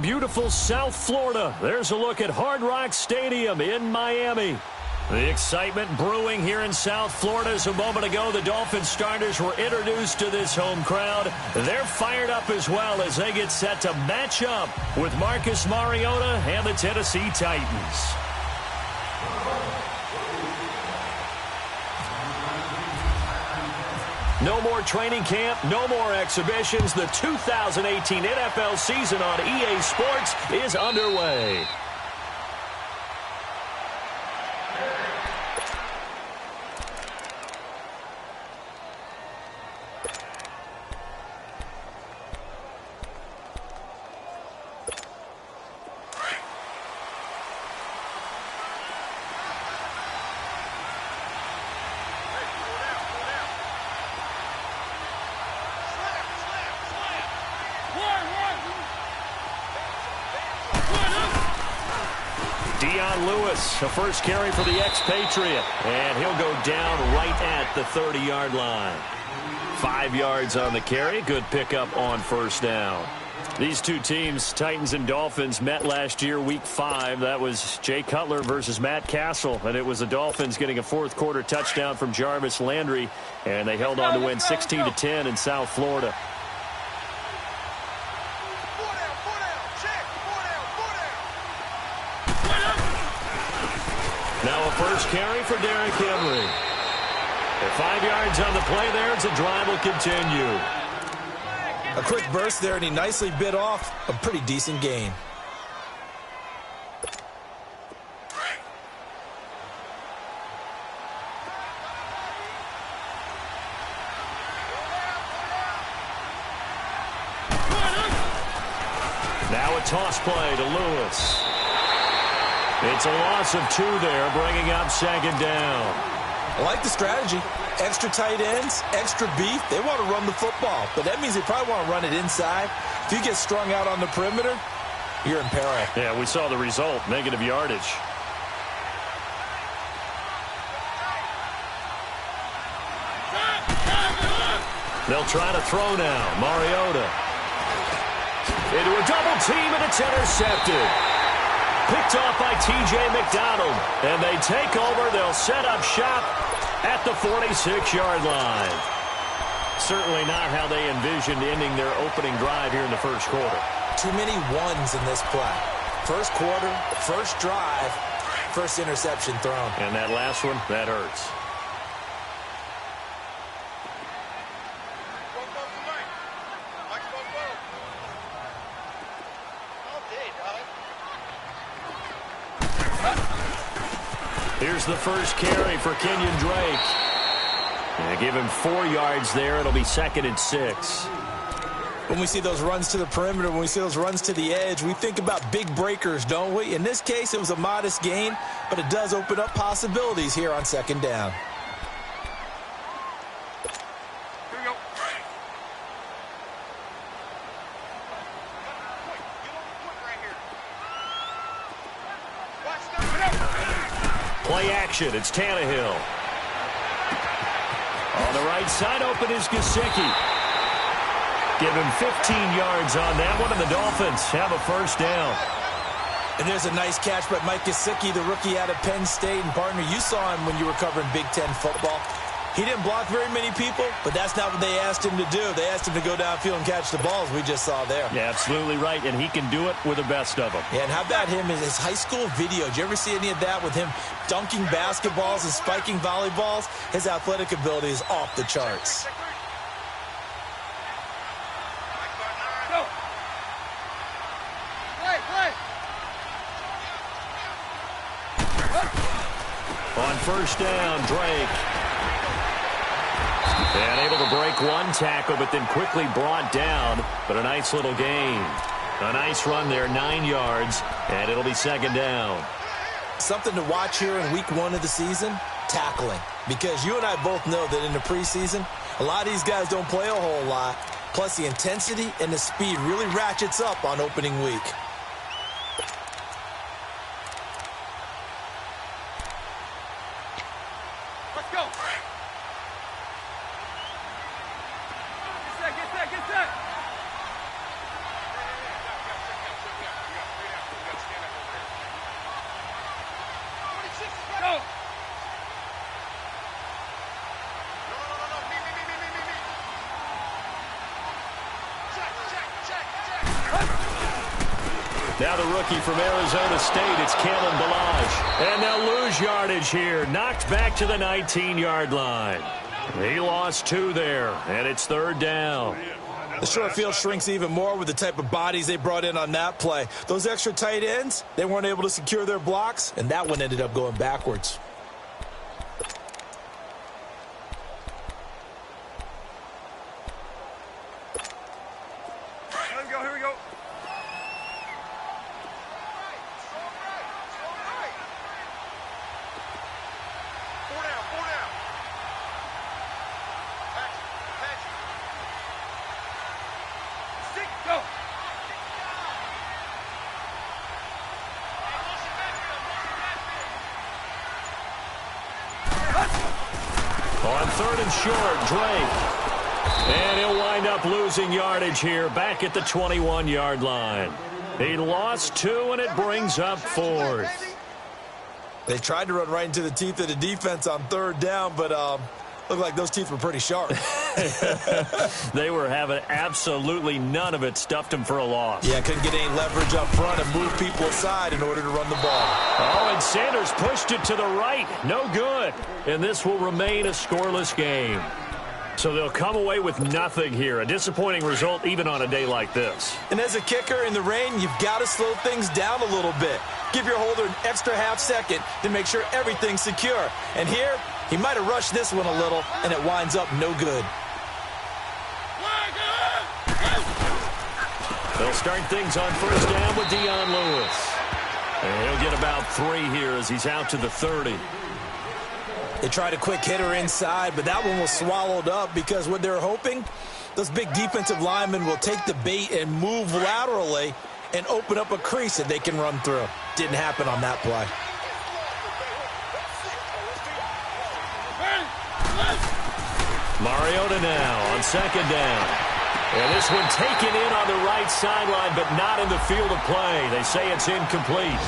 beautiful South Florida. There's a look at Hard Rock Stadium in Miami. The excitement brewing here in South Florida as a moment ago the Dolphins starters were introduced to this home crowd. They're fired up as well as they get set to match up with Marcus Mariota and the Tennessee Titans. No more training camp, no more exhibitions. The 2018 NFL season on EA Sports is underway. A first carry for the expatriate, and he'll go down right at the 30-yard line. 5 yards on the carry. Good pickup on first down. These two teams, Titans and Dolphins, met last year, Week 5. That was Jay Cutler versus Matt Castle, and it was the Dolphins getting a fourth-quarter touchdown from Jarvis Landry, and they held on to win 16-10 in South Florida. Now a first carry for Derrick Henry. And 5 yards on the play there as the drive will continue. A quick burst there, and he nicely bit off a pretty decent gain. Now a toss play to Lewis. It's a loss of 2 there, bringing up second down. I like the strategy. Extra tight ends, extra beef. They want to run the football, but that means they probably want to run it inside. If you get strung out on the perimeter, you're in peril. Yeah, we saw the result, negative yardage. They'll try to throw now. Mariota. Into a double team, and it's intercepted. Picked off by T.J. McDonald. And they take over. They'll set up shop at the 46-yard line. Certainly not how they envisioned ending their opening drive here in the first quarter. Too many ones in this play. First quarter, first drive, first interception thrown. And that last one, that hurts. Here's the first carry for Kenyon Drake. And give him 4 yards there. It'll be 2nd and 6. When we see those runs to the perimeter, when we see those runs to the edge, we think about big breakers, don't we? In this case, it was a modest gain, but it does open up possibilities here on second down. Here we go. Play action. It's Tannehill. On the right side, open is Gesicki. Give him 15 yards on that one, and the Dolphins have a first down. And there's a nice catch by Mike Gesicki, the rookie out of Penn State. And, partner, you saw him when you were covering Big Ten football. He didn't block very many people, but that's not what they asked him to do. They asked him to go downfield and catch the balls we just saw there. Yeah, absolutely right, and he can do it with the best of them. Yeah, and how about him in his high school video? Did you ever see any of that with him dunking basketballs and spiking volleyballs? His athletic ability is off the charts. On first down, Drake. And able to break one tackle, but then quickly brought down. But a nice little gain. A nice run there, 9 yards, and it'll be second down. Something to watch here in week 1 of the season, tackling. Because you and I both know that in the preseason, a lot of these guys don't play a whole lot. Plus, the intensity and the speed really ratchets up on opening week. Let's go. Get set. Now the rookie from Arizona State, it's kalind2004's. And they'll lose yardage here. Knocked back to the 19-yard line. He lost 2 there, and it's 3rd down. The short field shrinks even more with the type of bodies they brought in on that play. Those extra tight ends, they weren't able to secure their blocks, and that one ended up going backwards. Here we go. 4 down, 4 down. Patch. 6, go. On 3rd and short, Drake. And he'll wind up losing yardage here back at the 21-yard line. He lost 2, and it brings up 4th. They tried to run right into the teeth of the defense on 3rd down, but looked like those teeth were pretty sharp. They were having absolutely none of it. Stuffed him for a loss. Yeah, couldn't get any leverage up front and move people aside in order to run the ball. Oh, and Sanders pushed it to the right. No good. And this will remain a scoreless game. So they'll come away with nothing here. A disappointing result even on a day like this. And as a kicker in the rain, you've got to slow things down a little bit. Give your holder an extra half second to make sure everything's secure. And here, he might have rushed this one a little, and it winds up no good. They'll start things on 1st down with Dion Lewis. And he'll get about 3 here as he's out to the 30. They tried a quick hitter inside, but that one was swallowed up because what they're hoping, those big defensive linemen will take the bait and move laterally and open up a crease that they can run through. Didn't happen on that play. Mariota now on 2nd down. And this one taken in on the right sideline, but not in the field of play. They say it's incomplete.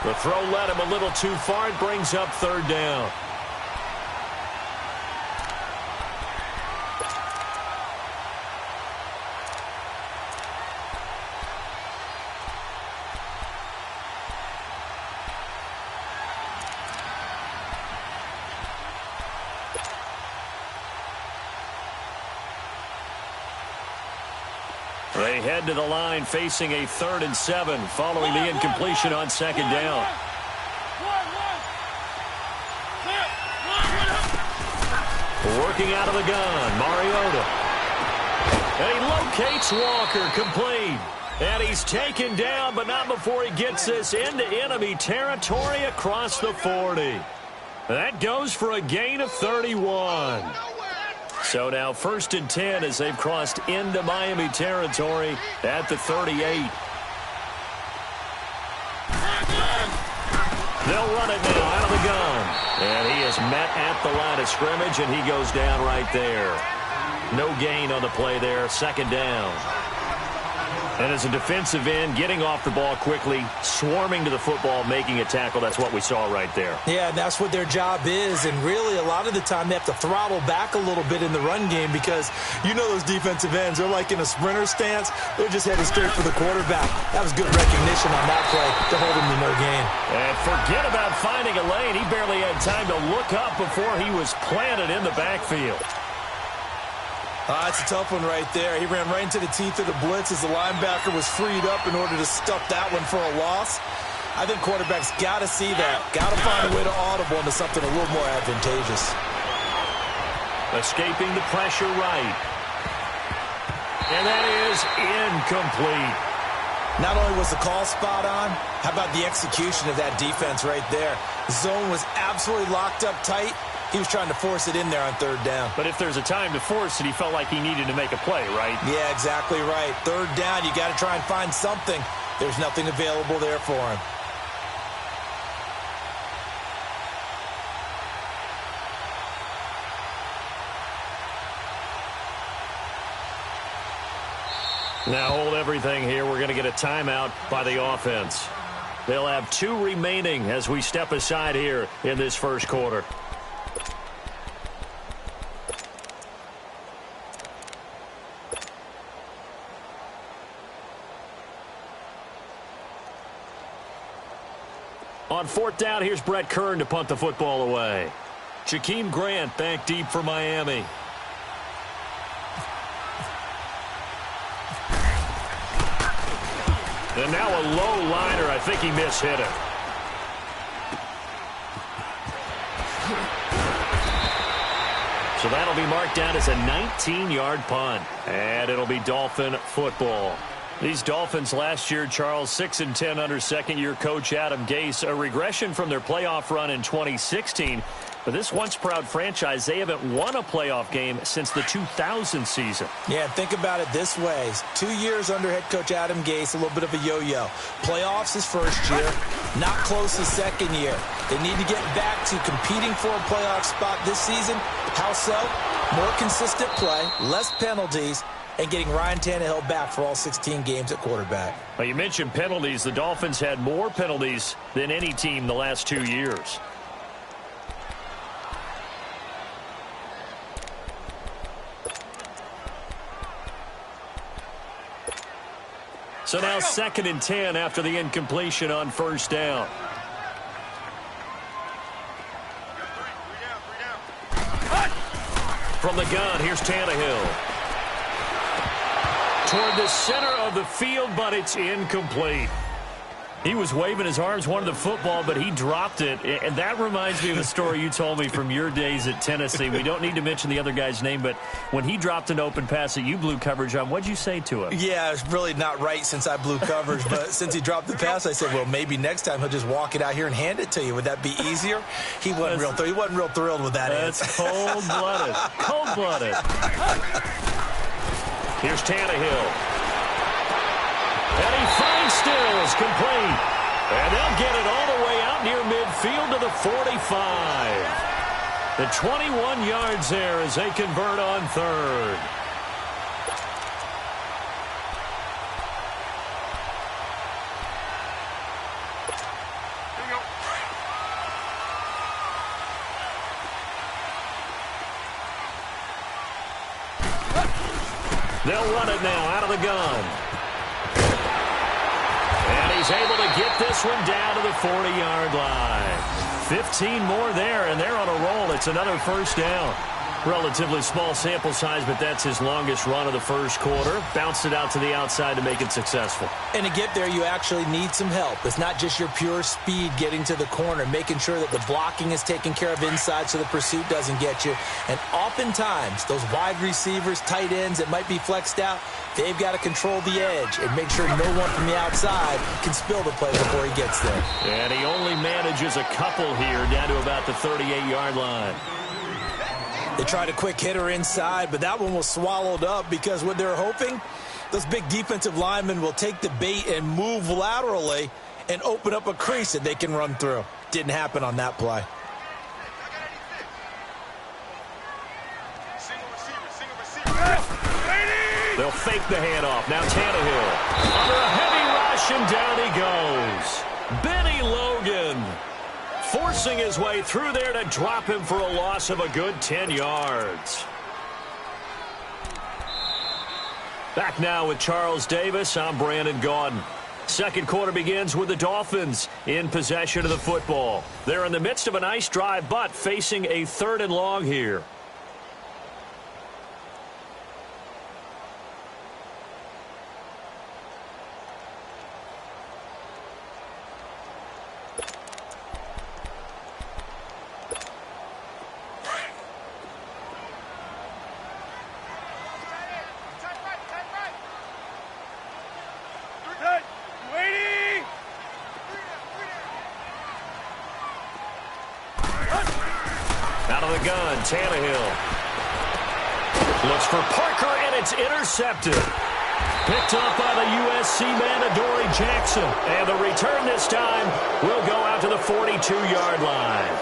The throw led him a little too far. It brings up 3rd down. They head to the line facing a 3rd and 7 following the incompletion on 2nd down. Working out of the gun, Mariota. And he locates Walker, complete. And he's taken down, but not before he gets this into enemy territory across the 40. That goes for a gain of 31. So now 1st and 10 as they've crossed into Miami territory at the 38. They'll run it now out of the gun. And he is met at the line of scrimmage, and he goes down right there. No gain on the play there, 2nd down. And as a defensive end, getting off the ball quickly, swarming to the football, making a tackle, that's what we saw right there. Yeah, that's what their job is, and really a lot of the time they have to throttle back a little bit in the run game because you know those defensive ends, they're like in a sprinter stance. They're just headed straight for the quarterback. That was good recognition on that play to hold him to no gain. And forget about finding a lane. He barely had time to look up before he was planted in the backfield. That's a tough one right there. He ran right into the teeth of the blitz as the linebacker was freed up in order to stuff that one for a loss. I think quarterbacks got to see that. Got to find a way to audible into something a little more advantageous. Escaping the pressure right. And that is incomplete. Not only was the call spot on, how about the execution of that defense right there? The zone was absolutely locked up tight. He was trying to force it in there on 3rd down. But if there's a time to force it, he felt like he needed to make a play, right? Yeah, exactly right. 3rd down, you got to try and find something. There's nothing available there for him. Now hold everything here. We're going to get a timeout by the offense. They'll have 2 remaining as we step aside here in this 1st quarter. On fourth down, here's Brett Kern to punt the football away. Jakeem Grant back deep for Miami. And now a low liner. I think he mishit it. So that'll be marked down as a 19-yard punt. And it'll be Dolphin football. These Dolphins last year, Charles, 6-10 under second-year coach Adam Gase. A regression from their playoff run in 2016. But this once-proud franchise, they haven't won a playoff game since the 2000 season. Yeah, think about it this way. 2 years under head coach Adam Gase, a little bit of a yo-yo. Playoffs his first year, not close his second year. They need to get back to competing for a playoff spot this season. How so? More consistent play, less penalties, and getting Ryan Tannehill back for all 16 games at quarterback. Well, you mentioned penalties. The Dolphins had more penalties than any team the last 2 years. So now 2nd and 10 after the incompletion on first down. From the gun, here's Tannehill. Toward the center of the field, but it's incomplete. He was waving his arms, wanted the football, but he dropped it. And that reminds me of a story you told me from your days at Tennessee. We don't need to mention the other guy's name, but when he dropped an open pass that you blew coverage on, what'd you say to him? Yeah, it's really not right since I blew coverage, but since he dropped the pass, I said, well, maybe next time he'll just walk it out here and hand it to you. Would that be easier? He wasn't real thrilled with that answer. That's cold-blooded. Cold-blooded. Here's Tannehill. And he finds Stills, complete. And they'll get it all the way out near midfield to the 45. The 21 yards there as they convert on third. They'll run it now out of the gun. And he's able to get this one down to the 40-yard line. 15 more there, and they're on a roll. It's another first down. Relatively small sample size, but that's his longest run of the first quarter. Bounced it out to the outside to make it successful. And to get there, you actually need some help. It's not just your pure speed getting to the corner, making sure that the blocking is taken care of inside so the pursuit doesn't get you. And oftentimes, those wide receivers, tight ends that might be flexed out, they've got to control the edge and make sure no one from the outside can spill the play before he gets there. And he only manages a couple here down to about the 38-yard line. They tried a quick hitter inside, but that one was swallowed up because what they're hoping, those big defensive linemen will take the bait and move laterally and open up a crease that they can run through. Didn't happen on that play. They'll fake the handoff. Now Tannehill under a heavy rush, and down he goes. Benny Logan forcing his way through there to drop him for a loss of a good 10 yards. Back now with Charles Davis. I'm Brandon Gaudin. Second quarter begins with the Dolphins in possession of the football. They're in the midst of a nice drive, but facing a 3rd and long here. Tannehill looks for Parker, and it's intercepted. Picked up by the USC man, Adoree Jackson. And the return this time will go out to the 42-yard line.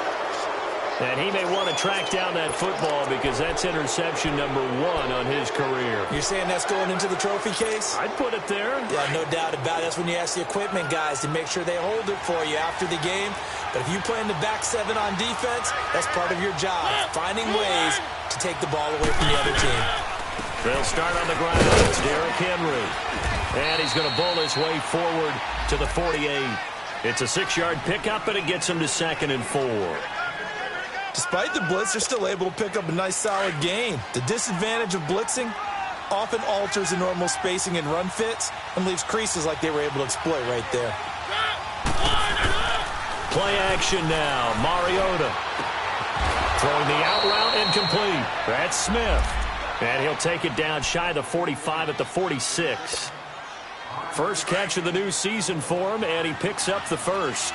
And he may want to track down that football because that's interception number 1 on his career. You're saying that's going into the trophy case? I'd put it there. Yeah, no doubt about it. That's when you ask the equipment guys to make sure they hold it for you after the game. But if you play in the back 7 on defense, that's part of your job, finding ways to take the ball away from the other team. They'll start on the ground. It's Derrick Henry. And he's going to bowl his way forward to the 48. It's a 6-yard pickup, and it gets him to 2nd and 4. Despite the blitz, they're still able to pick up a nice, solid gain. The disadvantage of blitzing often alters the normal spacing and run fits and leaves creases like they were able to exploit right there. Play action now. Mariota throwing the out route incomplete. That's Smith. And he'll take it down shy of the 45 at the 46. First catch of the new season for him, and he picks up the first.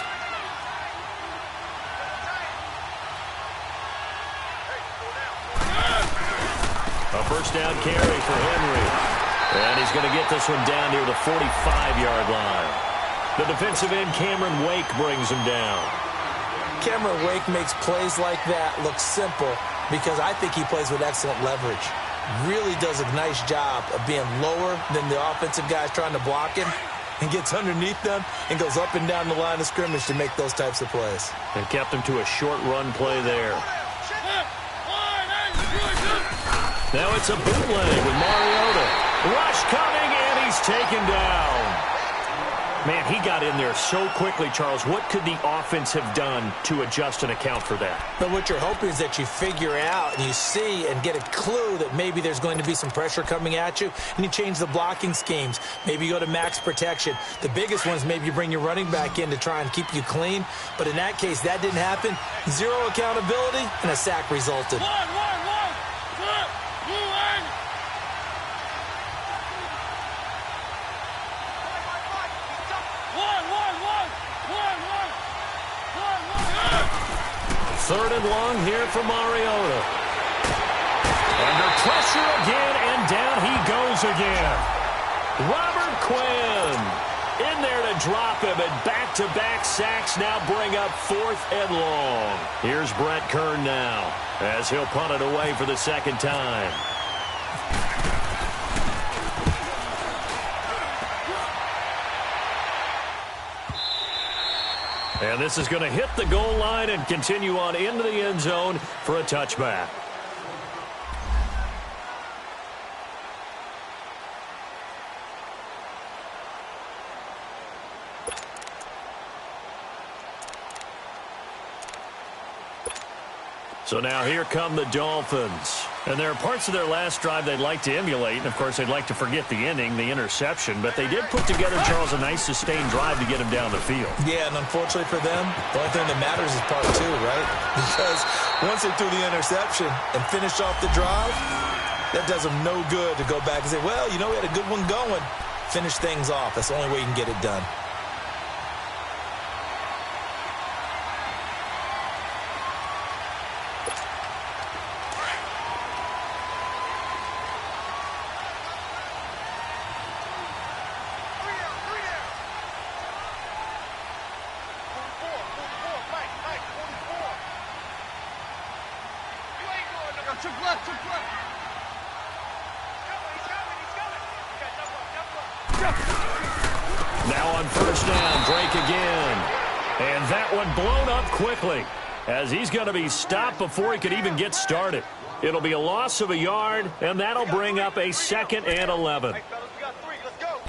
A first down carry for Henry. And he's going to get this one down near the 45-yard line. The defensive end, Cameron Wake, brings him down. Cameron Wake makes plays like that look simple because I think he plays with excellent leverage. Really does a nice job of being lower than the offensive guys trying to block him and gets underneath them and goes up and down the line of scrimmage to make those types of plays. And kept him to a short run play there. Now it's a bootleg with Mariota. Rush coming, and he's taken down. Man, he got in there so quickly, Charles. What could the offense have done to adjust and account for that? But what you're hoping is that you figure out and you see and get a clue that maybe there's going to be some pressure coming at you, and you change the blocking schemes. Maybe you go to max protection. The biggest one is maybe you bring your running back in to try and keep you clean. But in that case, that didn't happen. Zero accountability, and a sack resulted. Third and long here for Mariota. Under pressure again, and down he goes again. Robert Quinn in there to drop him, and back-to-back sacks now bring up 4th and long. Here's Brett Kern now as he'll punt it away for the second time. And this is going to hit the goal line and continue on into the end zone for a touchback. So now here come the Dolphins. And there are parts of their last drive they'd like to emulate. And, of course, they'd like to forget the ending, the interception. But they did put together, Charles, a nice sustained drive to get him down the field. Yeah, and unfortunately for them, the only thing that matters is part 2, right? Because once they threw the interception and finished off the drive, that does them no good to go back and say, well, you know, we had a good one going. Finish things off. That's the only way you can get it done. Now on first down, Drake again. And that one blown up quickly as he's going to be stopped before he could even get started. It'll be a loss of a yard, and that'll bring up a 2nd and 11. Hey, fellas, we got 3. Let's go.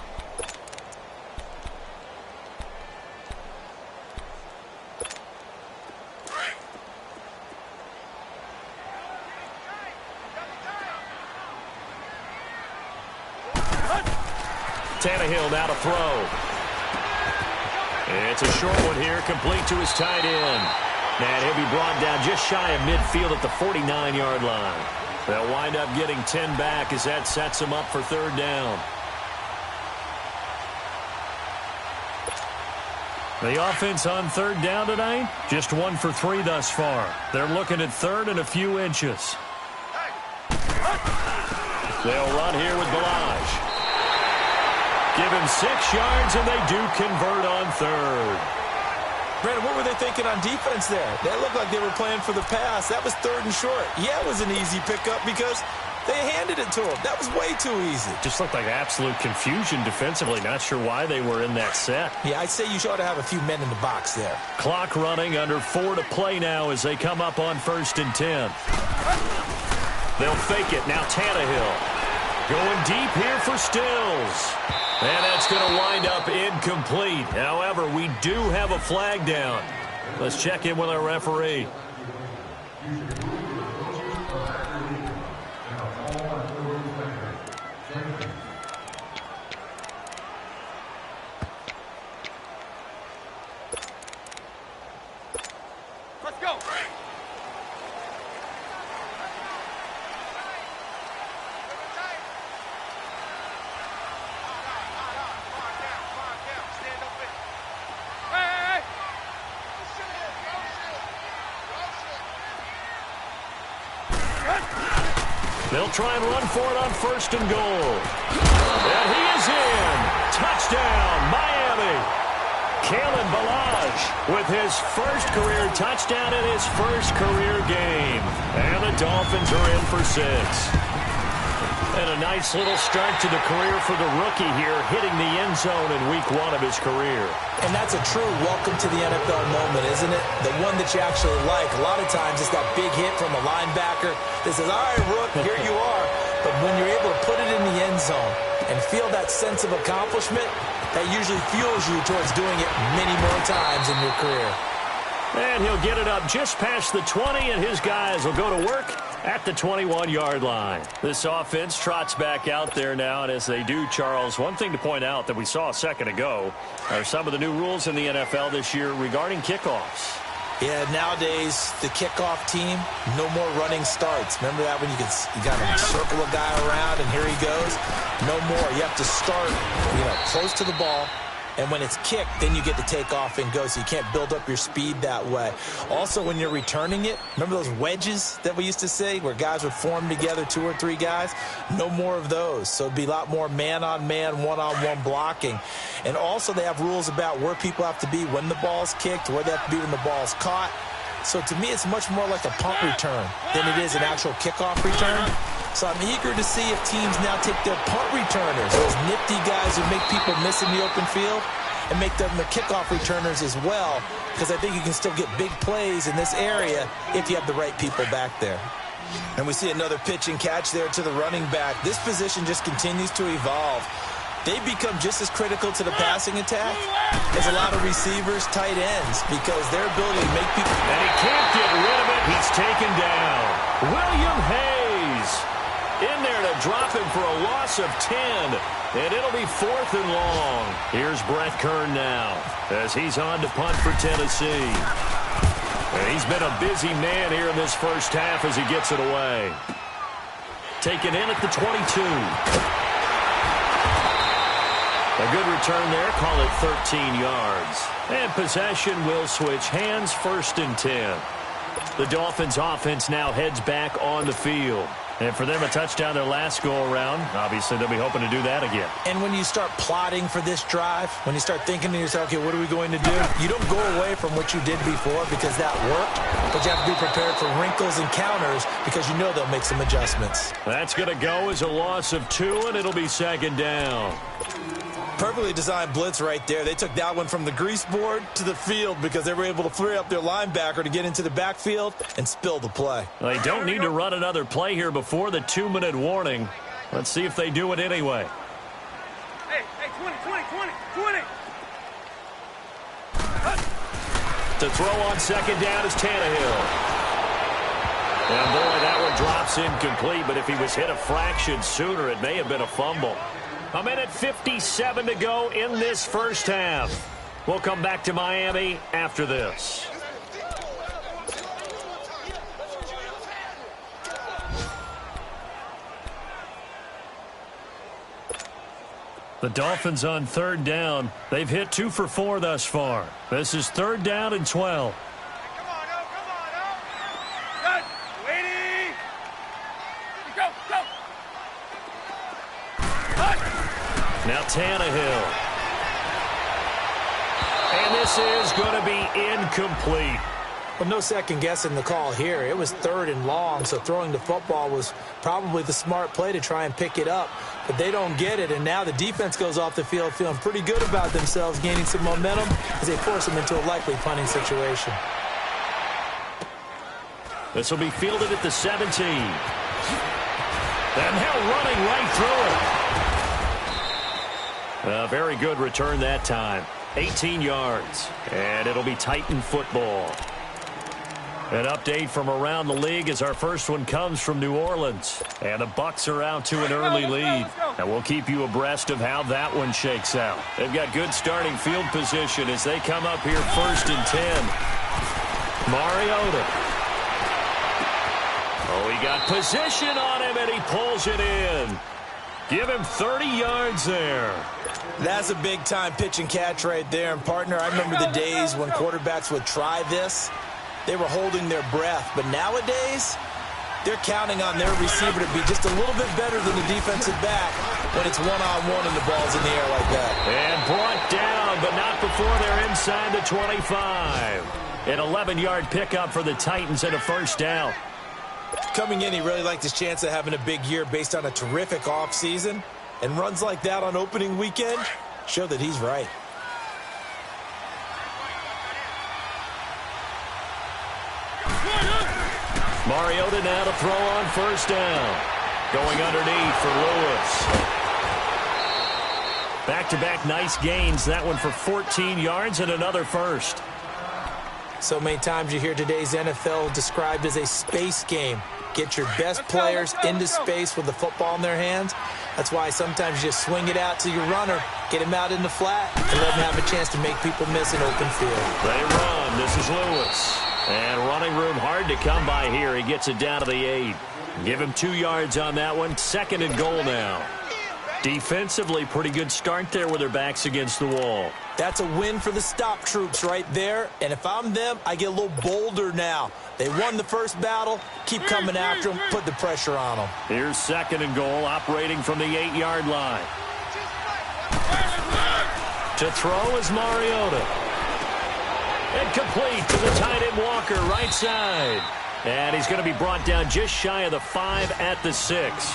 Tannehill now to throw. It's a short one here, complete to his tight end. And he'll be brought down just shy of midfield at the 49-yard line. They'll wind up getting 10 back as that sets them up for 3rd down. The offense on 3rd down tonight, just 1 for 3 thus far. They're looking at 3rd and a few inches. They'll run here with Balaj. Give him 6 yards, and they do convert on 3rd. Brandon, what were they thinking on defense there? They looked like they were playing for the pass. That was 3rd and short. Yeah, it was an easy pickup because they handed it to him. That was way too easy. Just looked like absolute confusion defensively. Not sure why they were in that set. Yeah, I'd say you ought to have a few men in the box there. Clock running, under 4 to play now as they come up on 1st and 10. They'll fake it. Now Tannehill going deep here for Stills. And that's going to wind up incomplete. However, we do have a flag down. Let's check in with our referee. Let's go. They'll try and run for it on 1st and goal. And he is in. Touchdown, Miami. Kalind2004's with his first career touchdown in his first career game. And the Dolphins are in for 6. And a nice little start to the career for the rookie here, hitting the end zone in week 1 of his career. And that's a true welcome to the NFL moment, isn't it? The one that you actually like. A lot of times it's that big hit from a linebacker that says, all right, Rook, here you are. But when you're able to put it in the end zone and feel that sense of accomplishment, that usually fuels you towards doing it many more times in your career. And he'll get it up just past the 20, and his guys will go to work at the 21-yard line. This offense trots back out there now, and as they do, Charles, one thing to point out that we saw a second ago are some of the new rules in the NFL this year regarding kickoffs. Yeah, nowadays, the kickoff team, no more running starts. Remember that when you got to circle a guy around and here he goes? No more. You have to start, close to the ball. And when it's kicked, then you get to take off and go, so you can't build up your speed that way. Also, when you're returning it, remember those wedges that we used to say where guys would form together, 2 or 3 guys? No more of those. So it'd be a lot more man-on-man, one-on-one blocking. And also they have rules about where people have to be when the ball's kicked, where they have to be when the ball's caught. So to me, it's much more like a punt return than it is an actual kickoff return. So I'm eager to see if teams now take their punt returners, those nifty guys who make people miss in the open field, and make them the kickoff returners as well, because I think you can still get big plays in this area if you have the right people back there. And we see another pitch and catch there to the running back. This position just continues to evolve. They become just as critical to the passing attack as a lot of receivers, tight ends, because their ability to make people... And he can't get rid of it. He's taken down. William Hayes in there to drop him for a loss of 10. And it'll be 4th and long. Here's Brett Kern now as he's on to punt for Tennessee. And he's been a busy man here in this first half as he gets it away. Taken in at the 22. A good return there. Call it 13 yards. And possession will switch hands, 1st and 10. The Dolphins offense now heads back on the field. And for them, a touchdown their last go-around. Obviously, they'll be hoping to do that again. And when you start plotting for this drive, when you start thinking to yourself, okay, what are we going to do? You don't go away from what you did before because that worked, but you have to be prepared for wrinkles and counters because you know they'll make some adjustments. That's going to go as a loss of 2, and it'll be 2nd down. Perfectly designed blitz right there. They took that one from the grease board to the field because they were able to free up their linebacker to get into the backfield and spill the play. They don't need to run another play here before the 2-minute warning. Let's see if they do it anyway. Hey, 20. To throw on 2nd down is Tannehill. And boy, that one drops incomplete, but if he was hit a fraction sooner, it may have been a fumble. A minute 57 to go in this first half. We'll come back to Miami after this. The Dolphins on 3rd down. They've hit 2 for 4 thus far. This is 3rd down and 12. Come on. Good. Waiting. Go. Now Tannehill. And this is going to be incomplete. Well, no second guessing the call here. It was 3rd and long, so throwing the football was probably the smart play to try and pick it up. But they don't get it, and now the defense goes off the field feeling pretty good about themselves, gaining some momentum as they force them into a likely punting situation. This will be fielded at the 17. And now running right through it. A very good return that time. 18 yards. And it'll be Titan football. An update from around the league as our first one comes from New Orleans. And the Bucs are out to an early lead. And we'll keep you abreast of how that one shakes out. They've got good starting field position as they come up here 1st and 10. Mariota. Oh, he got position on him, and he pulls it in. Give him 30 yards there. That's a big-time pitch and catch right there. And, partner, I remember the days when quarterbacks would try this. They were holding their breath. But nowadays, they're counting on their receiver to be just a little bit better than the defensive back when it's one-on-one and the ball's in the air like that. And brought down, but not before they're inside the 25. An 11-yard pickup for the Titans and a first down. Coming in, he really liked his chance of having a big year based on a terrific offseason. And runs like that on opening weekend show that he's right. Mariota now to throw on first down. Going underneath for Lewis. Back-to-back nice gains. That one for 14 yards and another first. So many times you hear today's NFL described as a space game. Get your best players into space with the football in their hands. That's why sometimes you just swing it out to your runner, get him out in the flat, and let him have a chance to make people miss an open field. They run. This is Lewis. And running room hard to come by here. He gets it down to the 8. Give him 2 yards on that one. 2nd and goal now. Defensively, pretty good start there with their backs against the wall. That's a win for the stop troops right there. And if I'm them, I get a little bolder now. They won the first battle. Keep coming after them. Put the pressure on them. Here's 2nd and goal, operating from the 8-yard line. To throw is Mariota. And complete to the tight end Walker, right side. And he's going to be brought down just shy of the 5 at the 6.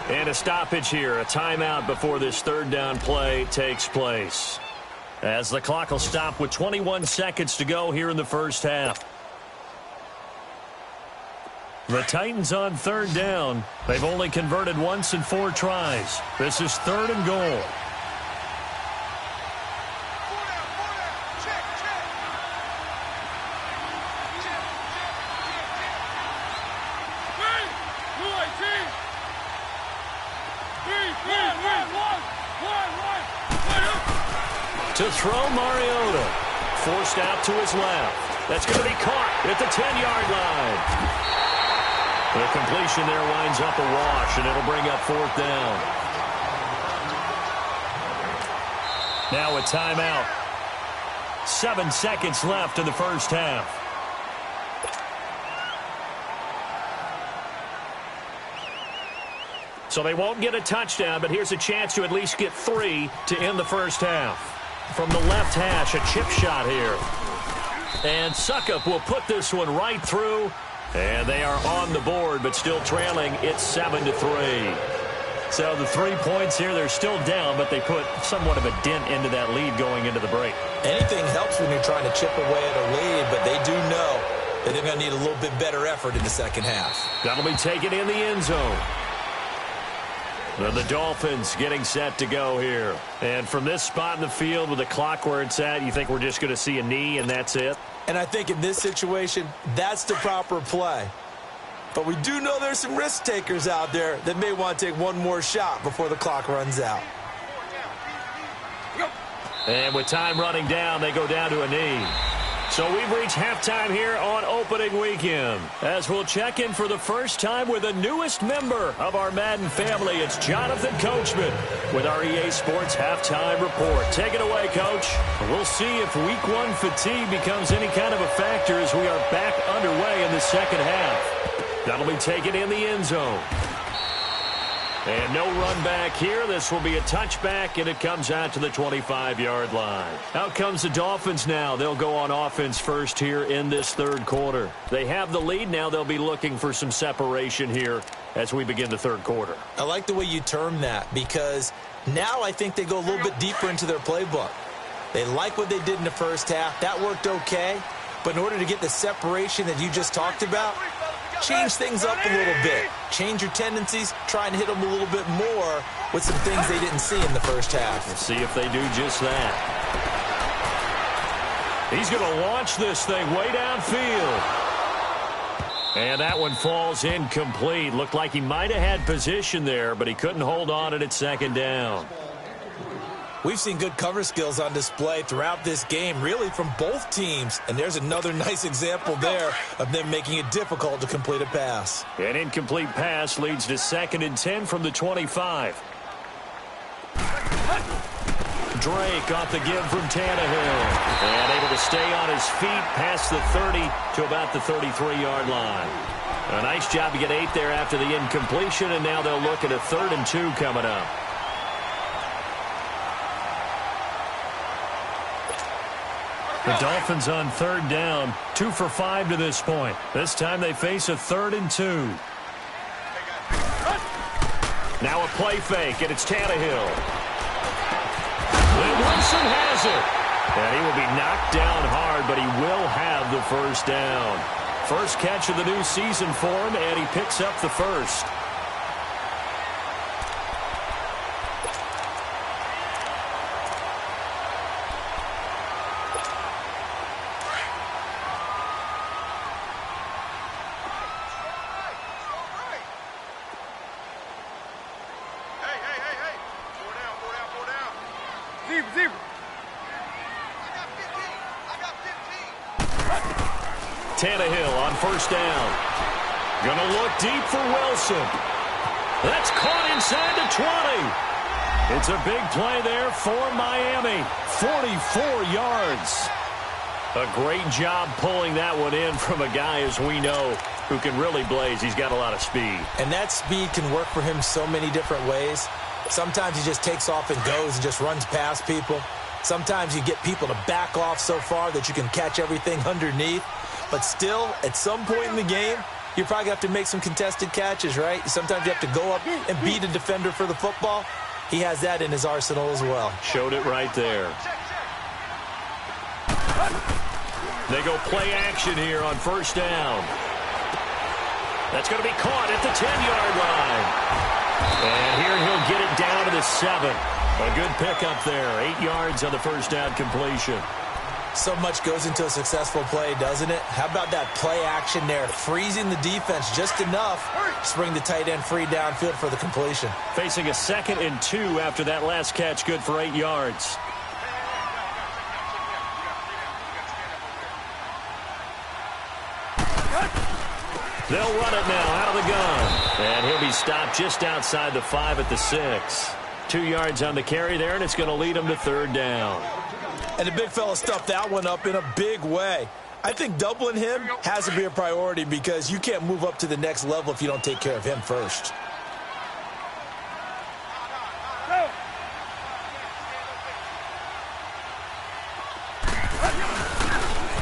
And a stoppage here, a timeout before this 3rd down play takes place. As the clock will stop with 21 seconds to go here in the first half. The Titans on 3rd down. They've only converted once in 4 tries. This is 3rd and goal. To throw Mariota. Forced out to his left. That's going to be caught at the 10-yard line. The completion there winds up a wash, and it'll bring up 4th down. Now a timeout. 7 seconds left in the first half. So they won't get a touchdown, but here's a chance to at least get 3 to end the first half. From the left hash, a chip shot here. And Suckup will put this one right through. And they are on the board, but still trailing. It's 7-3. So the 3 points here, they're still down, but they put somewhat of a dent into that lead going into the break. Anything helps when you're trying to chip away at a lead, but they do know that they're going to need a little bit better effort in the second half. That'll be taken in the end zone. The Dolphins getting set to go here. And from this spot in the field with the clock where it's at, you think we're just going to see a knee and that's it? And I think in this situation, that's the proper play. But we do know there's some risk takers out there that may want to take one more shot before the clock runs out. And with time running down, they go down to a knee. So we've reached halftime here on opening weekend. As we'll check in for the first time with the newest member of our Madden family, it's Jonathan Coachman with our EA Sports Halftime Report. Take it away, Coach. We'll see if Week 1 fatigue becomes any kind of a factor as we are back underway in the second half. That'll be taken in the end zone. And no run back here. This will be a touchback, and it comes out to the 25-yard line. Out comes the Dolphins now. They'll go on offense first here in this 3rd quarter. They have the lead now. They'll be looking for some separation here as we begin the 3rd quarter. I like the way you term that because now I think they go a little bit deeper into their playbook. They like what they did in the first half. That worked okay. But in order to get the separation that you just talked about, change things up a little bit. Change your tendencies, try and hit them a little bit more with some things they didn't see in the first half. Let's see if they do just that. He's going to launch this thing way downfield. And that one falls incomplete. Looked like he might have had position there, but he couldn't hold on at second down. We've seen good cover skills on display throughout this game, really from both teams. And there's another nice example there of them making it difficult to complete a pass. An incomplete pass leads to 2nd and 10 from the 25. Drake off the give from Tannehill. And able to stay on his feet past the 30 to about the 33-yard line. A nice job to get 8 there after the incompletion, and now they'll look at a 3rd and 2 coming up. The Dolphins on 3rd down, 2 for 5 to this point. This time they face a 3rd and 2. Now a play fake, and it's Tannehill. Wilson has it. And he will be knocked down hard, but he will have the first down. First catch of the new season for him, and he picks up the first. Tannehill on first down. Gonna look deep for Wilson. That's caught inside the 20. It's a big play there for Miami. 44 yards. A great job pulling that one in from a guy, as we know, who can really blaze. He's got a lot of speed. And that speed can work for him so many different ways. Sometimes he just takes off and goes and just runs past people. Sometimes you get people to back off so far that you can catch everything underneath. But still, at some point in the game, you probably have to make some contested catches, right? Sometimes you have to go up and beat a defender for the football. He has that in his arsenal as well. Showed it right there. They go play action here on first down. That's going to be caught at the 10-yard line. And here he'll get it down to the 7. A good pickup there. 8 yards on the first down completion. So much goes into a successful play, doesn't it? How about that play action there? Freezing the defense just enough to bring the tight end free downfield for the completion. Facing a 2nd and 2 after that last catch, good for 8 yards. They'll run it now out of the gun. And he'll be stopped just outside the 5 at the 6. 2 yards on the carry there, and it's going to lead him to 3rd down. And the big fella stuffed that one up in a big way. I think doubling him has to be a priority because you can't move up to the next level if you don't take care of him first.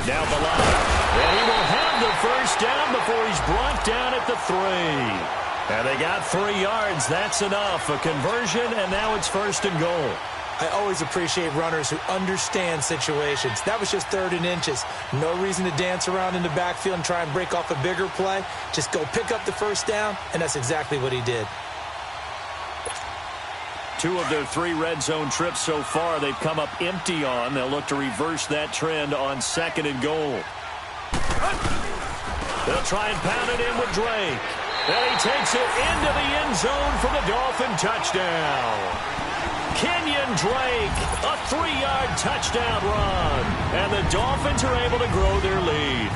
Now the line. And he will have the first down before he's brought down at the 3. And they got 3 yards. That's enough. A conversion, and now it's 1st and goal. I always appreciate runners who understand situations. That was just 3rd and inches. No reason to dance around in the backfield and try and break off a bigger play. Just go pick up the first down, and that's exactly what he did. 2 of their 3 red zone trips so far they've come up empty on. They'll look to reverse that trend on 2nd and goal. They'll try and pound it in with Drake. And he takes it into the end zone for the Dolphin touchdown. Kenyon Drake, a 3-yard touchdown run. And the Dolphins are able to grow their lead.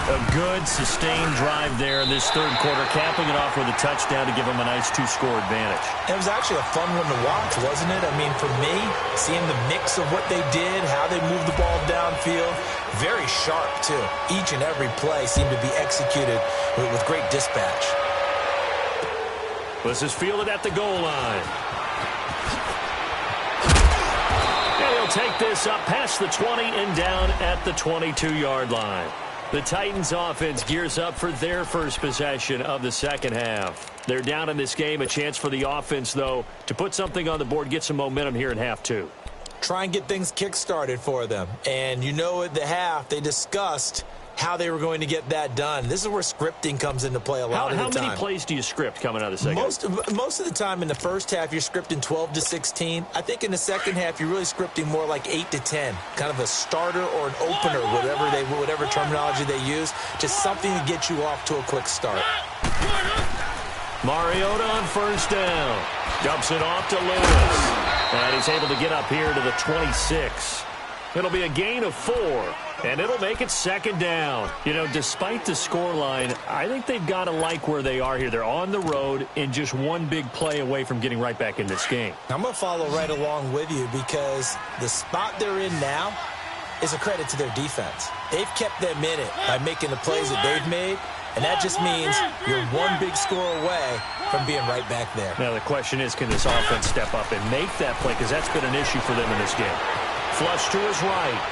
A good, sustained drive there in this 3rd quarter, capping it off with a touchdown to give them a nice 2-score advantage. It was actually a fun one to watch, wasn't it? I mean, for me, seeing the mix of what they did, how they moved the ball downfield, very sharp, too. Each and every play seemed to be executed with great dispatch. This is fielded at the goal line. Take this up past the 20 and down at the 22-yard line. The Titans offense gears up for their first possession of the 2nd half. They're down in this game. A chance for the offense, though, to put something on the board, get some momentum here in half 2. Try and get things kick-started for them. And you know at the half, they discussed how they were going to get that done. This is where scripting comes into play a lot of the time. How many plays do you script coming out of the second? Most of the time in the first half, you're scripting 12 to 16. I think in the second half, you're really scripting more like 8 to 10, kind of a starter or an opener, whatever terminology they use, just something to get you off to a quick start. Mariota on first down. Dumps it off to Lewis. And he's able to get up here to the 26. It'll be a gain of 4, and it'll make it second down. You know, despite the scoreline, I think they've got to like where they are here. They're on the road and just one big play away from getting right back in this game. I'm going to follow right along with you because the spot they're in now is a credit to their defense. They've kept them in it by making the plays that they've made, and that just means you're one big score away from being right back there. Now, the question is, can this offense step up and make that play? Because that's been an issue for them in this game. Flush to his right.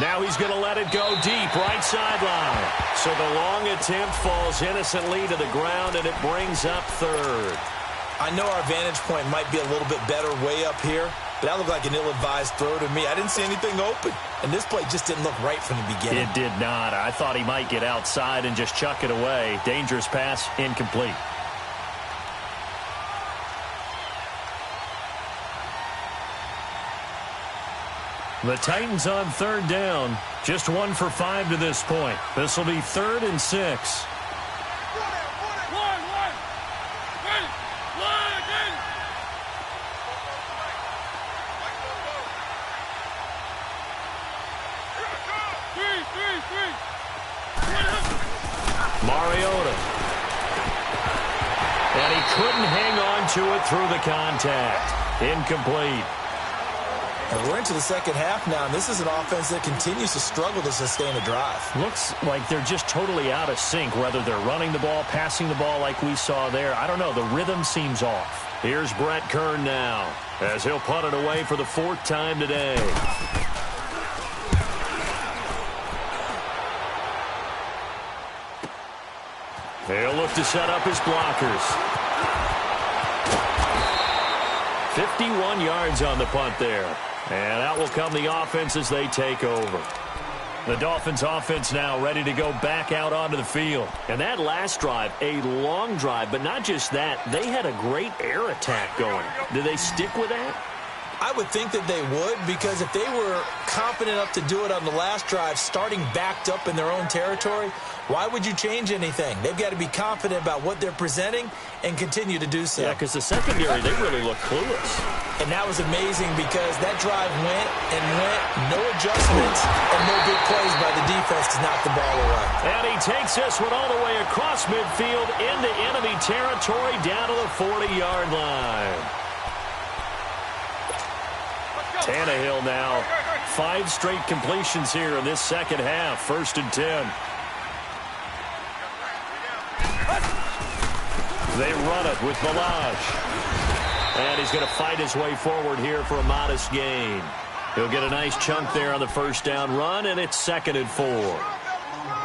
Now he's going to let it go deep, right sideline. So the long attempt falls innocently to the ground, and it brings up third. I know our vantage point might be a little bit better way up here, but that looked like an ill-advised throw to me. I didn't see anything open, and this play just didn't look right from the beginning. It did not. I thought he might get outside and just chuck it away. Dangerous pass, incomplete. The Titans on third down. Just 1 for 5 to this point. This will be 3rd and 6. Mariota. And he couldn't hang on to it through the contact. Incomplete. And we're into the second half now, and this is an offense that continues to struggle to sustain a drive. Looks like they're just totally out of sync, whether they're running the ball, passing the ball like we saw there. I don't know. The rhythm seems off. Here's Brett Kern now, as he'll punt it away for the 4th time today. He'll look to set up his blockers. 51 yards on the punt there. And out will come the offense as they take over. The Dolphins offense now ready to go back out onto the field. And that last drive, a long drive, but not just that. They had a great air attack going. Do they stick with that? I would think that they would, because if they were confident enough to do it on the last drive, starting backed up in their own territory, why would you change anything? They've got to be confident about what they're presenting and continue to do so. Yeah, because the secondary, they really look clueless. And that was amazing because that drive went and went, no adjustments, and no big plays by the defense to knock the ball away. And he takes this one all the way across midfield into enemy territory down to the 40-yard line. Tannehill now, 5 straight completions here in this second half. 1st and 10. They run it with Balaj. And he's going to fight his way forward here for a modest gain. He'll get a nice chunk there on the 1st down run, and it's 2nd and 4.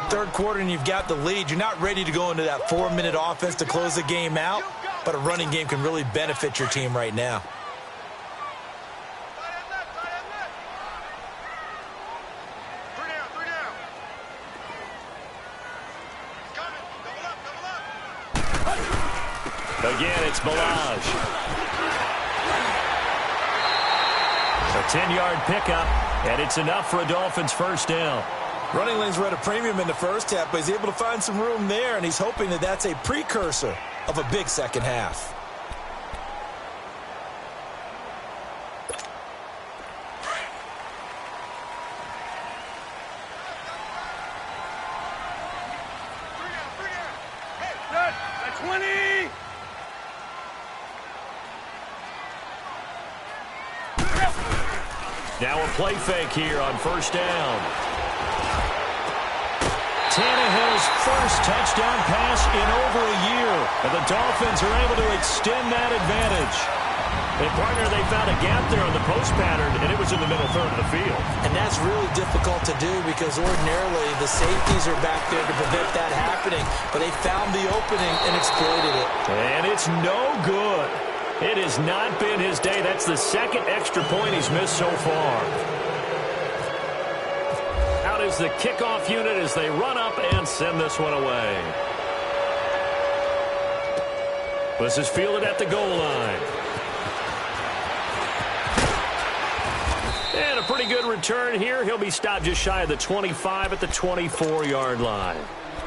3rd quarter, and you've got the lead. You're not ready to go into that 4-minute offense to close the game out, but a running game can really benefit your team right now. Again, it's Balaj. A 10-yard pickup, and it's enough for a Dolphins 1st down. Running lanes were at a premium in the first half, but he's able to find some room there, and he's hoping that that's a precursor of a big second half. That's 20! Now a play fake here on 1st down. Tannehill's first touchdown pass in over a year. And the Dolphins are able to extend that advantage. And, partner, they found a gap there on the post pattern, and it was in the middle 3rd of the field. And that's really difficult to do because ordinarily the safeties are back there to prevent that happening. But they found the opening and exploited it. And it's no good. It has not been his day. That's the 2nd extra point he's missed so far. Out is is the kickoff unit as they run up and send this one away. This is fielded at the goal line. And a pretty good return here. He'll be stopped just shy of the 25 at the 24-yard line.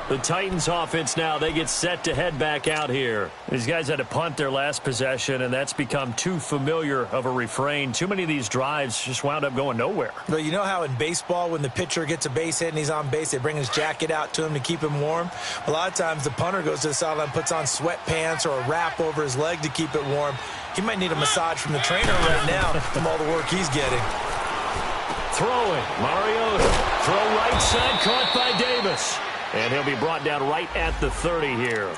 The Titans offense now, they get set to head back out here. These guys had to punt their last possession, and that's become too familiar of a refrain. Too many of these drives just wound up going nowhere. But you know how in baseball, when the pitcher gets a base hit and he's on base, they bring his jacket out to him to keep him warm? A lot of times the punter goes to the sideline, puts on sweatpants or a wrap over his leg to keep it warm. He might need a massage from the trainer right now from all the work he's getting. Throwing, Mariota. Throw right side, caught by Davis. And he'll be brought down right at the 30 here.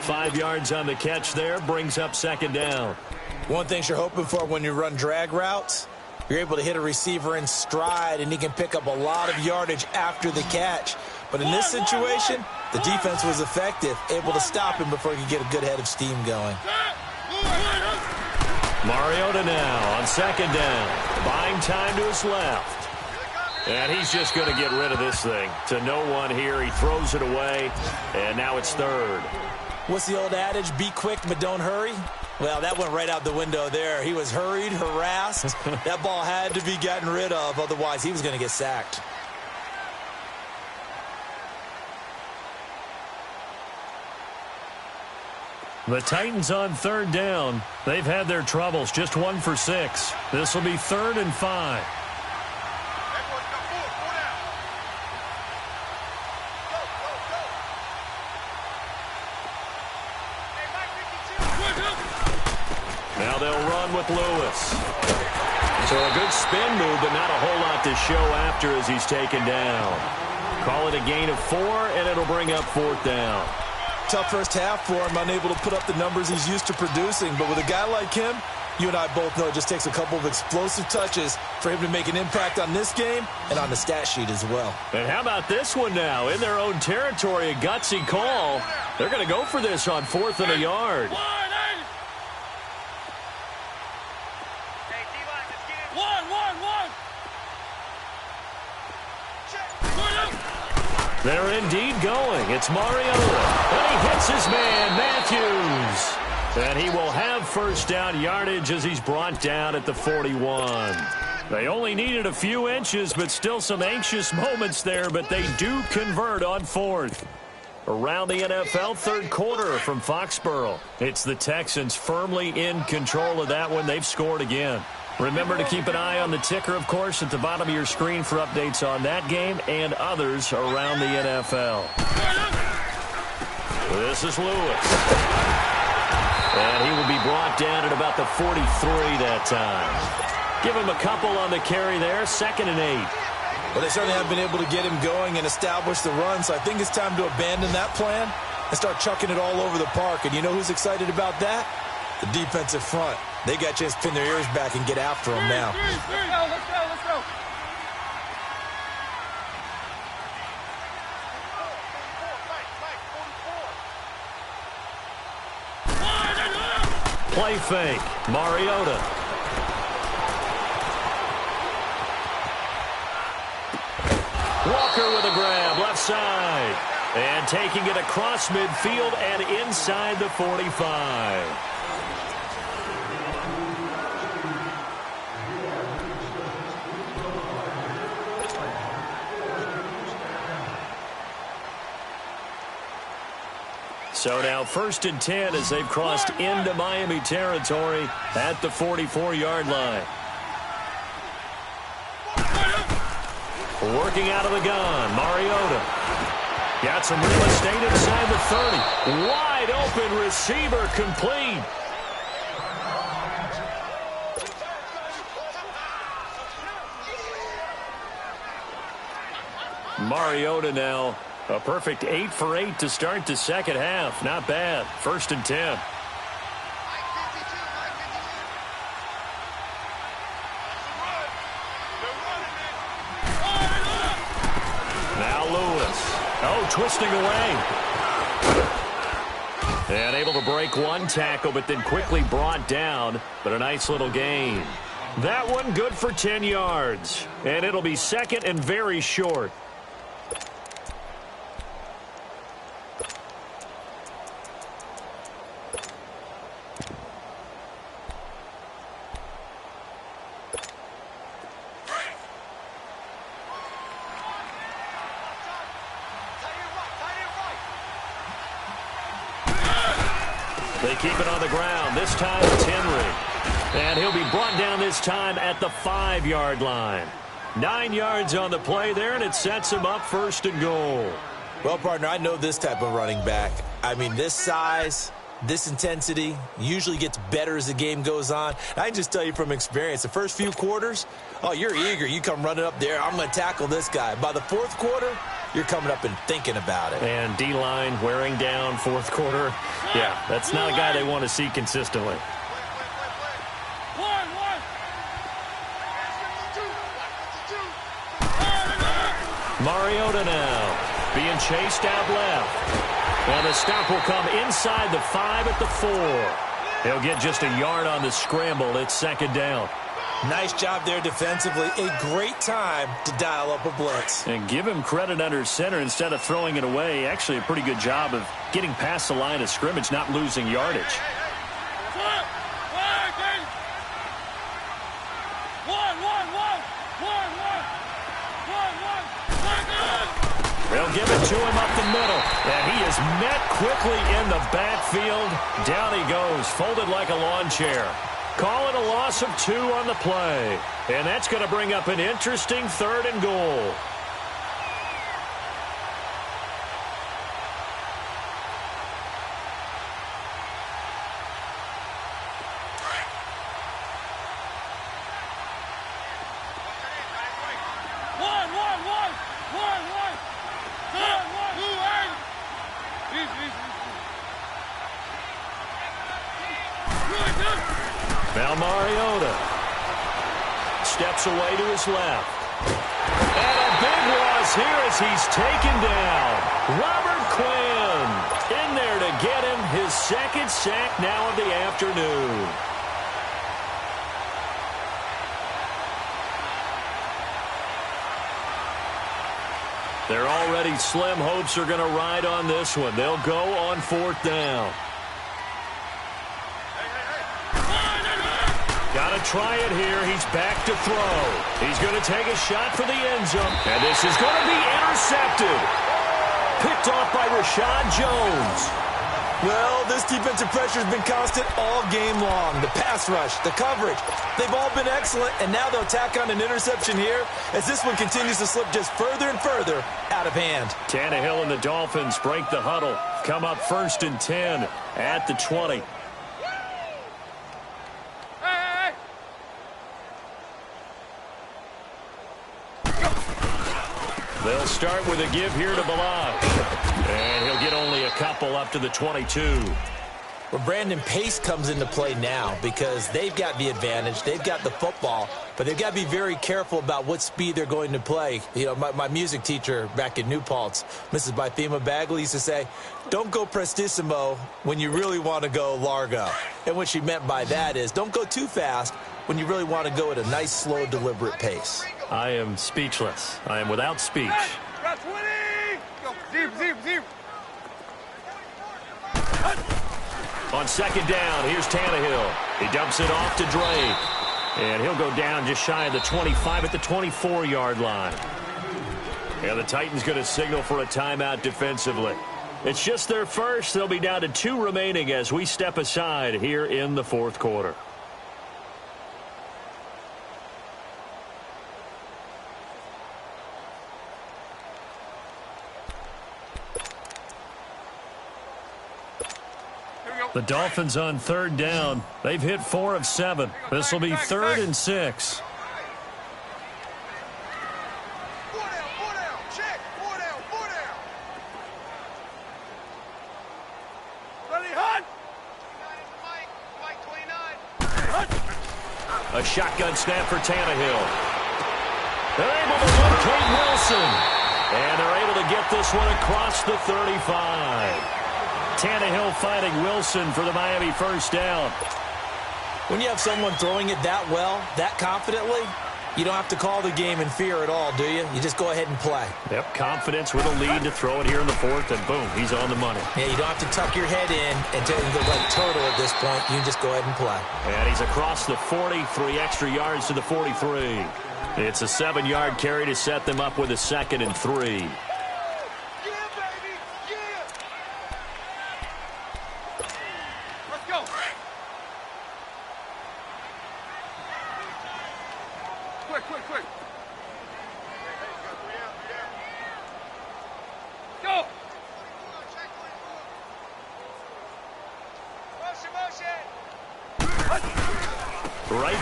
5 yards on the catch there, brings up second down. One thing you're hoping for when you run drag routes, you're able to hit a receiver in stride, and he can pick up a lot of yardage after the catch. But in this situation, the defense was effective, able to stop him before he could get a good head of steam going. Mariota now on second down. Buying time to his left. And he's just going to get rid of this thing. To no one here. He throws it away, and now it's third. What's the old adage? Be quick, but don't hurry? Well, that went right out the window there. He was hurried, harassed. That ball had to be gotten rid of. Otherwise, he was going to get sacked. The Titans on third down. They've had their troubles. Just 1 for 6. This will be 3rd and 5. Now they'll run with Lewis. So a good spin move, but not a whole lot to show after as he's taken down. Call it a gain of 4, and it'll bring up 4th down. Tough first half for him, unable to put up the numbers he's used to producing. But with a guy like him, you and I both know it just takes a couple of explosive touches for him to make an impact on this game and on the stat sheet as well. And how about this one now? In their own territory, a gutsy call. They're going to go for this on 4th and a yard. They're indeed going. It's Mariota. And he hits his man, Matthews. And he will have first down yardage as he's brought down at the 41. They only needed a few inches, but still some anxious moments there, but they do convert on 4th. Around the NFL, third quarter from Foxborough. It's the Texans firmly in control of that one. They've scored again. Remember to keep an eye on the ticker, of course, at the bottom of your screen for updates on that game and others around the NFL. This is Lewis. And he will be brought down at about the 43 that time. Give him a couple on the carry there, 2nd and 8. Well, they certainly have been able to get him going and establish the run, so I think it's time to abandon that plan and start chucking it all over the park. And you know who's excited about that? The defensive front. They got a chance to pin their ears back and get after him now. Let's go. Play fake. Mariota. Walker with a grab, left side. And taking it across midfield and inside the 45. So now 1st and 10 as they've crossed into Miami territory at the 44-yard line. Working out of the gun, Mariota. Got some real estate inside the 30. Wide open receiver complete. Mariota now. A perfect 8 for 8 to start the second half. Not bad. 1st and 10. Now Lewis. Oh, twisting away. And able to break one tackle, but then quickly brought down. But a nice little gain. That one good for 10 yards. And it'll be 2nd and very short. They keep it on the ground. This time it's Henry. And he'll be brought down this time at the 5-yard line. 9 yards on the play there, and it sets him up 1st and goal. Well, partner, I know this type of running back. I mean, this size, this intensity usually gets better as the game goes on. I can just tell you from experience, the first few quarters, oh, you're eager. You come running up there, I'm going to tackle this guy. By the 4th quarter, you're coming up and thinking about it. And D-line wearing down 4th quarter. Yeah, that's not a guy they want to see consistently. Mariota now being chased out left. And the stop will come inside the 5 at the 4. He'll get just a yard on the scramble. It's 2nd down. Nice job there defensively. A great time to dial up a blitz. And give him credit under center instead of throwing it away. Actually, a pretty good job of getting past the line of scrimmage, not losing yardage. They'll give it to him up the middle. And he is met quickly in the backfield. Down he goes, folded like a lawn chair. Call it a loss of 2 on the play. And that's going to bring up an interesting 3rd and goal. Now Mariota steps away to his left. And a big loss here as he's taken down. Robert Quinn in there to get him his 2nd sack now of the afternoon. They're already slim hopes are going to ride on this one. They'll go on 4th down. Got to try it here. He's back to throw. He's going to take a shot for the end zone. And this is going to be intercepted. Picked off by Rashad Jones. Well, this defensive pressure has been constant all game long. The pass rush, the coverage, they've all been excellent, and now they'll tack on an interception here as this one continues to slip just further and further out of hand. Tannehill and the Dolphins break the huddle. Come up 1st and 10 at the 20. They'll start with a give here to Balaj. And he'll get only a couple up to the 22. Well, Brandon, pace comes into play now because they've got the advantage. They've got the football, but they've got to be very careful about what speed they're going to play. You know, my music teacher back in New Paltz, Mrs. Bythema Bagley, used to say, don't go prestissimo when you really want to go largo. And what she meant by that is don't go too fast when you really want to go at a nice, slow, deliberate pace. I am speechless. I am without speech. Got 20. Go. Zero. On 2nd down, here's Tannehill. He dumps it off to Drake. And he'll go down just shy of the 25 at the 24-yard line. And the Titans going to signal for a timeout defensively. It's just their first. They'll be down to 2 remaining as we step aside here in the 4th quarter. The Dolphins on 3rd down. They've hit 4 of 7. This will be 3rd and 6. A shotgun snap for Tannehill. They're able to locate Wilson. And they're able to get this one across the 35. Tannehill fighting Wilson for the Miami 1st down. When you have someone throwing it that well, that confidently, you don't have to call the game in fear at all, do you? You just go ahead and play. Yep, confidence with a lead to throw it here in the 4th, and boom, he's on the money. Yeah, you don't have to tuck your head in and go like turtle at this point. You just go ahead and play. And he's across the 40, 3 extra yards to the 43. It's a 7-yard carry to set them up with a 2nd and 3.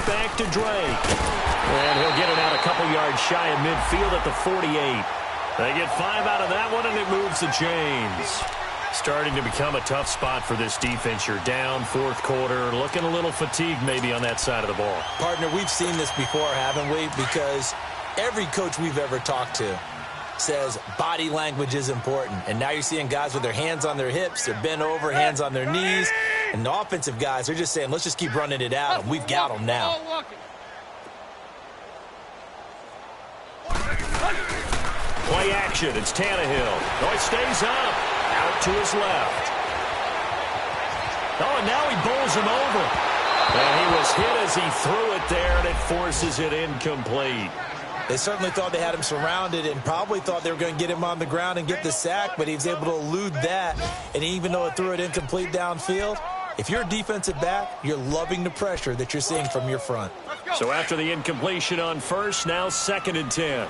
back to Drake. And he'll get it out a couple yards shy of midfield at the 48. They get 5 out of that one, and it moves the chains. Starting to become a tough spot for this defense. You're down fourth quarter, looking a little fatigued maybe on that side of the ball. Partner, we've seen this before, haven't we? Because every coach we've ever talked to says body language is important. And now you're seeing guys with their hands on their hips, they're bent over, hands on their knees. And the offensive guys are just saying, let's just keep running it out, and we've got them now. Play action. It's Tannehill. Oh, he stays up. Out to his left. Oh, and now he bowls him over. And he was hit as he threw it there, and it forces it incomplete. They certainly thought they had him surrounded and probably thought they were going to get him on the ground and get the sack, but he was able to elude that. And even though it threw it incomplete downfield, if you're a defensive back, you're loving the pressure that you're seeing from your front. So after the incompletion on first, now 2nd and 10.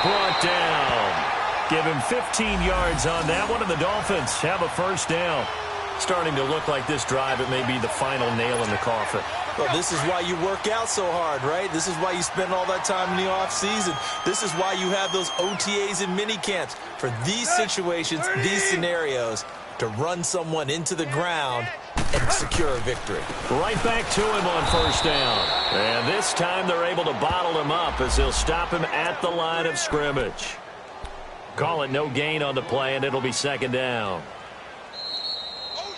Brought down. Give him 15 yards on that one, and the Dolphins have a first down. Starting to look like this drive, it may be the final nail in the coffin. Well, this is why you work out so hard, right? This is why you spend all that time in the offseason. This is why you have those OTAs and mini camps. For these situations, these scenarios, to run someone into the ground and secure a victory. Right back to him on first down. And this time they're able to bottle him up as they'll stop him at the line of scrimmage. Call it no gain on the play, and it'll be 2nd down. Oh,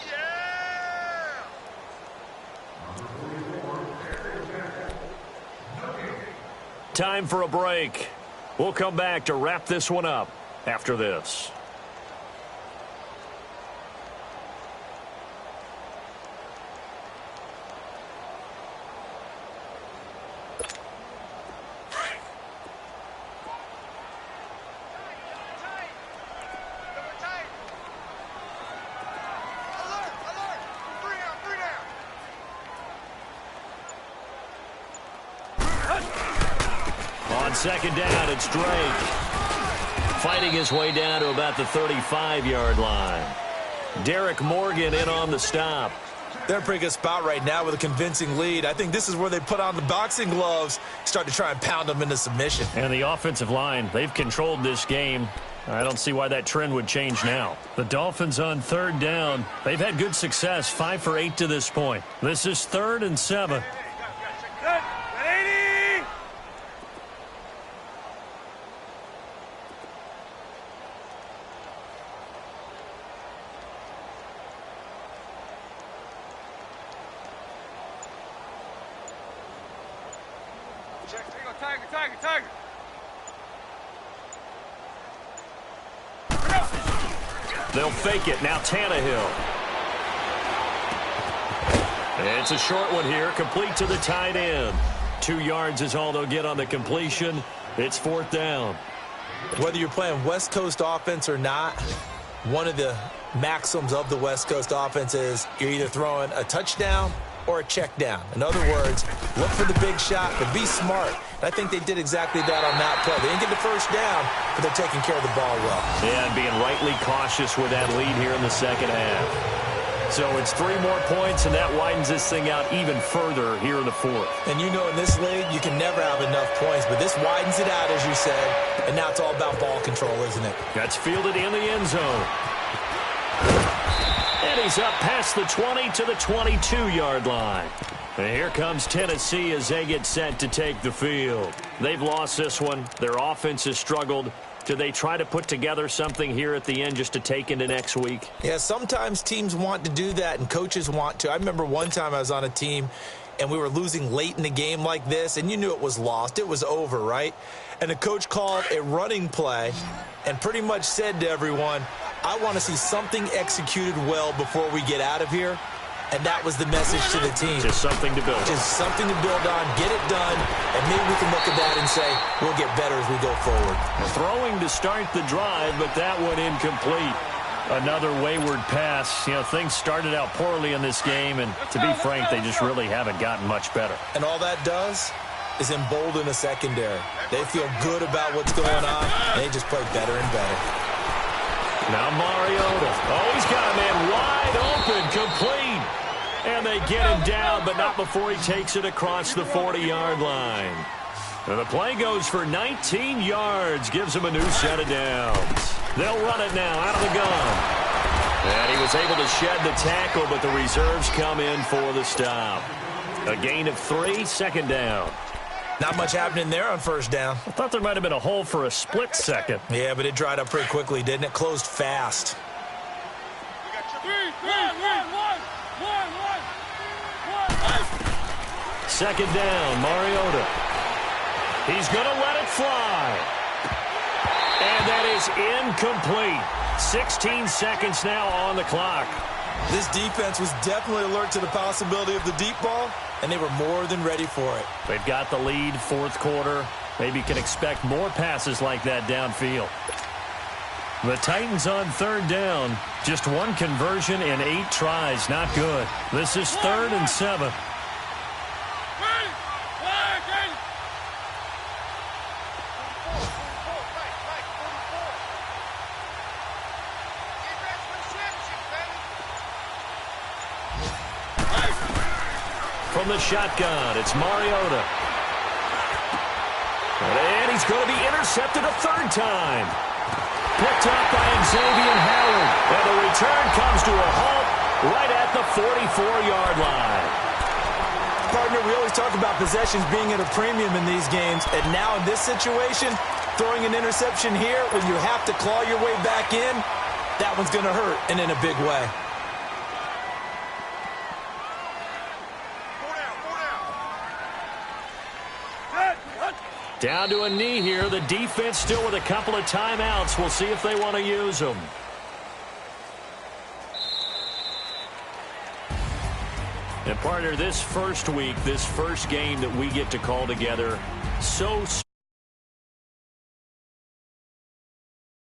yeah! Time for a break. We'll come back to wrap this one up after this. On 2nd down, it's Drake. Fighting his way down to about the 35-yard line. Derek Morgan in on the stop. They're in a pretty good spot right now with a convincing lead. I think this is where they put on the boxing gloves, start to try and pound them into submission. And the offensive line, they've controlled this game. I don't see why that trend would change now. The Dolphins on 3rd down. They've had good success, 5 for 8 to this point. This is 3rd and 7. Tiger. They'll fake it. Now Tannehill. It's a short one here, complete to the tight end. 2 yards is all they'll get on the completion. It's 4th down. Whether you're playing West Coast offense or not, one of the maxims of the West Coast offense is you're either throwing a touchdown or a check down. In other words, look for the big shot, but be smart. I think they did exactly that on that play. They didn't get the first down, but they're taking care of the ball well. Yeah, and being rightly cautious with that lead here in the 2nd half. So it's 3 more points, and that widens this thing out even further here in the 4th. And you know in this league, you can never have enough points, but this widens it out, as you said, and now it's all about ball control, isn't it? That's fielded in the end zone. And he's up past the 20 to the 22-yard line. And here comes Tennessee as they get set to take the field. They've lost this one. Their offense has struggled. Do they try to put together something here at the end just to take into next week? Yeah, sometimes teams want to do that and coaches want to. I remember one time I was on a team and we were losing late in the game like this, and you knew it was lost. It was over, right? And the coach called a running play and pretty much said to everyone, I want to see something executed well before we get out of here. And that was the message to the team. Just something to build on. Just something to build on, get it done, and maybe we can look at that and say, we'll get better as we go forward. Throwing to start the drive, but that one incomplete. Another wayward pass. You know, things started out poorly in this game, and to be frank, they just really haven't gotten much better. And all that does is embolden a secondary. They feel good about what's going on, and they just play better and better. Now Mariota. Oh, he's got a man wide open, complete. And they get him down, but not before he takes it across the 40-yard line. And the play goes for 19 yards, gives him a new set of downs. They'll run it now out of the gun. And he was able to shed the tackle, but the reserves come in for the stop. A gain of 3, second down. Not much happening there on first down. I thought there might have been a hole for a split second. Yeah, but it dried up pretty quickly, didn't it? Closed fast. Second down, Mariota. He's going to let it fly. And that is incomplete. 16 seconds now on the clock. This defense was definitely alert to the possibility of the deep ball, and they were more than ready for it. They've got the lead, fourth quarter. Maybe you can expect more passes like that downfield. The Titans on third down. Just one conversion in 8 tries. Not good. This is 3rd and 7. From the shotgun, it's Mariota. And he's going to be intercepted a 3rd time. Picked up by Xavier Howard. And the return comes to a halt right at the 44-yard line. Partner, we always talk about possessions being at a premium in these games. And now in this situation, throwing an interception here when you have to claw your way back in, that one's going to hurt, and in a big way. Down to a knee here. The defense still with a couple of timeouts. We'll see if they want to use them. And partner, this first week, this first game that we get to call together, so